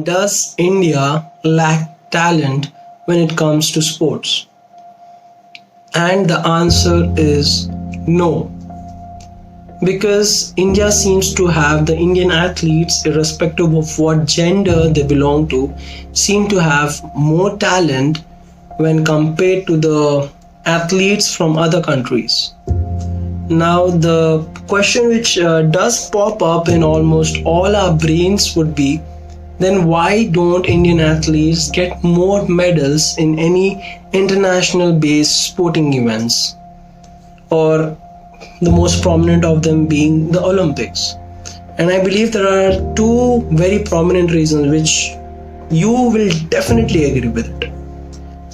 Does India lack talent when it comes to sports? And the answer is no. Because India seems to have the Indian athletes, irrespective of what gender they belong to, seem to have more talent when compared to the athletes from other countries. Now, the question which does pop up in almost all our brains would be, then why don't Indian athletes get more medals in any international based sporting events? Or the most prominent of them being the Olympics. And I believe there are two very prominent reasons which you will definitely agree with it.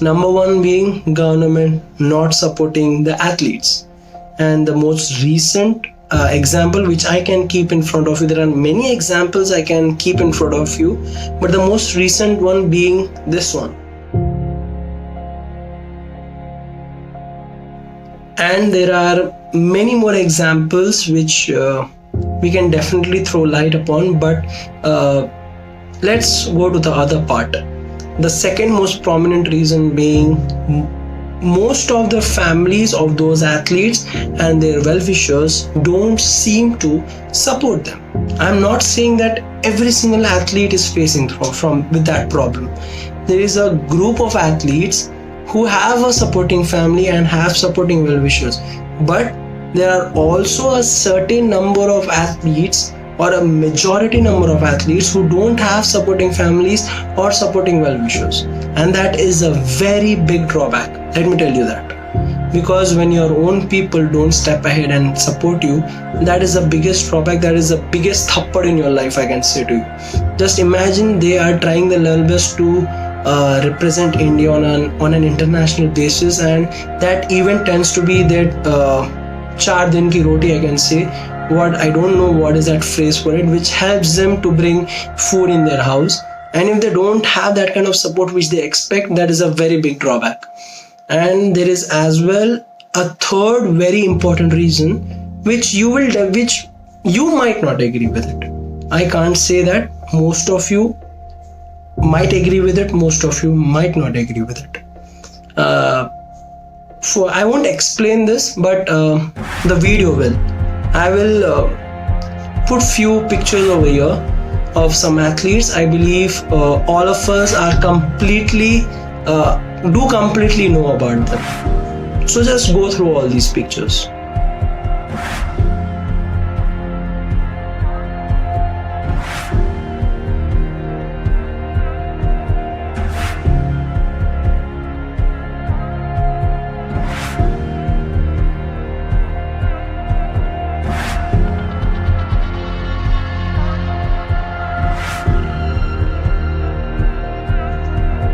Number one being government not supporting the athletes. And the most recent example which I can keep in front of you, there are many examples I can keep in front of you, but the most recent one being this one. And there are many more examples which we can definitely throw light upon, but let's go to the other part. The second most prominent reason being most of the families of those athletes and their well-wishers don't seem to support them. I'm not saying that every single athlete is facing from with that problem. There is a group of athletes who have a supporting family and have supporting well-wishers, but there are also a certain number of athletes or a majority number of athletes who don't have supporting families or supporting well-wishers, and that is a very big drawback. Let me tell you that, because when your own people don't step ahead and support you, that is the biggest drawback. That is the biggest thappad in your life, I can say to you. Just imagine they are trying their level best to represent India on an international basis, and that event tends to be that char din ki roti, I can say. What I don't know what is that phrase for it, which helps them to bring food in their house. And if they don't have that kind of support which they expect, that is a very big drawback. And there is as well a third very important reason which you might not agree with it. I can't say that. Most of you might agree with it, most of you might not agree with it. I won't explain this, but the video will. I will put few pictures over here of some athletes. I believe all of us are completely know about them. So just go through all these pictures.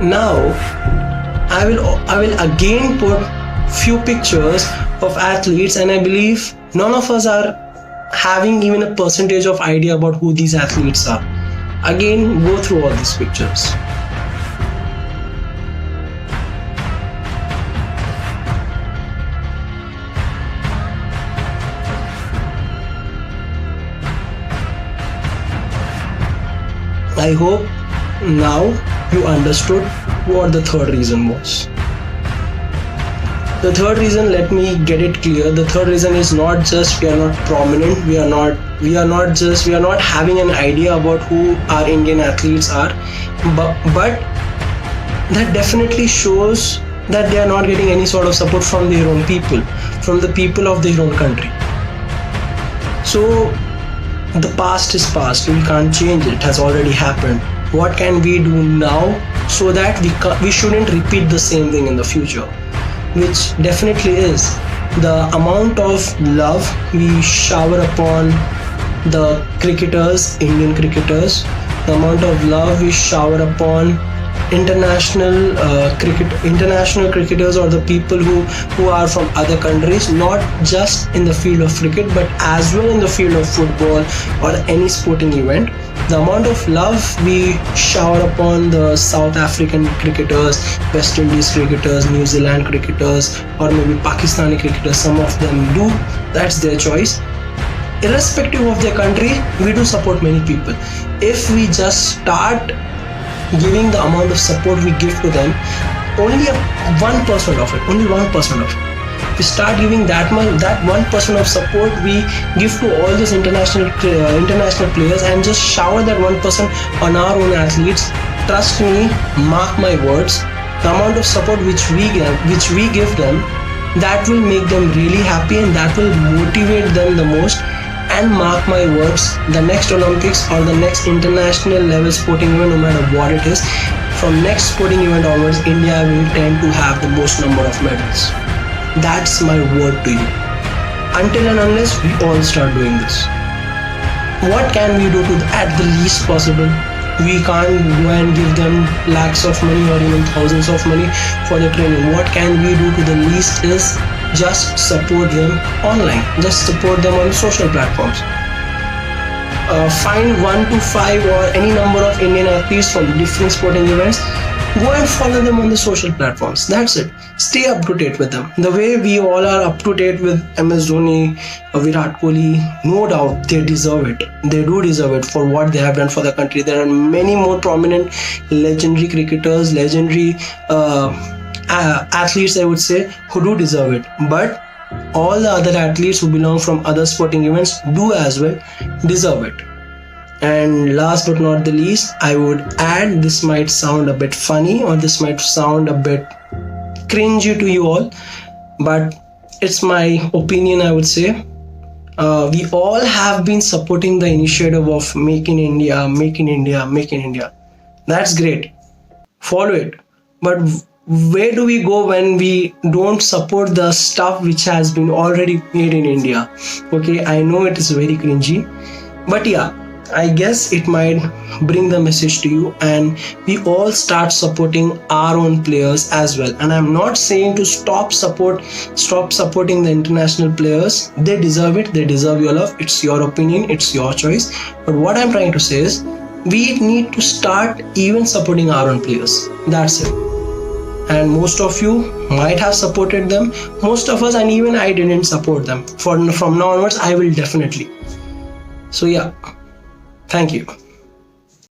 Now I will again put few pictures of athletes, and I believe none of us are having even a percentage of idea about who these athletes are. Again, go through all these pictures. I hope now you understood what the third reason was. The third reason, let me get it clear. The third reason is not just we are not prominent, we are not having an idea about who our Indian athletes are, but that definitely shows that they are not getting any sort of support from their own people, from the people of their own country. So the past is past, we can't change it, it has already happened. What can we do now so that we shouldn't repeat the same thing in the future? Which definitely is the amount of love we shower upon the cricketers, Indian cricketers, the amount of love we shower upon international cricketers, or the people who are from other countries, not just in the field of cricket but as well in the field of football or any sporting event. The amount of love we shower upon the South African cricketers, West Indies cricketers, New Zealand cricketers, or maybe Pakistani cricketers, some of them do, that's their choice. Irrespective of their country, we do support many people. If we just start giving the amount of support we give to them, only 1% of it, only 1% of it. We start giving that 1% of support we give to all those international players, and just shower that 1% on our own athletes. Trust me, mark my words, the amount of support which we give them, that will make them really happy, and that will motivate them the most. And mark my words, the next Olympics or the next international level sporting event, no matter what it is, from next sporting event onwards, India will tend to have the most number of medals. That's my word to you. Until and unless we all start doing this. What can we do to at the least possible? We can't go and give them lakhs of money or even thousands of money for the training. What can we do to the least is just support them online. Just support them on social platforms. Find 1 to 5 or any number of Indian athletes from different sporting events. Go and follow them on the social platforms. That's it. Stay up to date with them. The way we all are up to date with MS Dhoni, Virat Kohli, no doubt they deserve it. They do deserve it for what they have done for the country. There are many more prominent legendary cricketers, legendary athletes, I would say, who do deserve it. But all the other athletes who belong from other sporting events do as well deserve it. And last but not the least, I would add, this might sound a bit funny or this might sound a bit cringy to you all, but it's my opinion, I would say. We all have been supporting the initiative of Make in India, Make in India, Make in India. That's great. Follow it. But where do we go when we don't support the stuff which has been already made in India? Okay, I know it is very cringy, but yeah, I guess it might bring the message to you, and we all start supporting our own players as well. And I'm not saying to stop supporting the international players. They deserve it. They deserve your love. It's your opinion. It's your choice. But what I'm trying to say is, we need to start even supporting our own players. That's it. And most of you might have supported them. Most of us, and even I, didn't support them. From now onwards, I will definitely. So yeah. Thank you.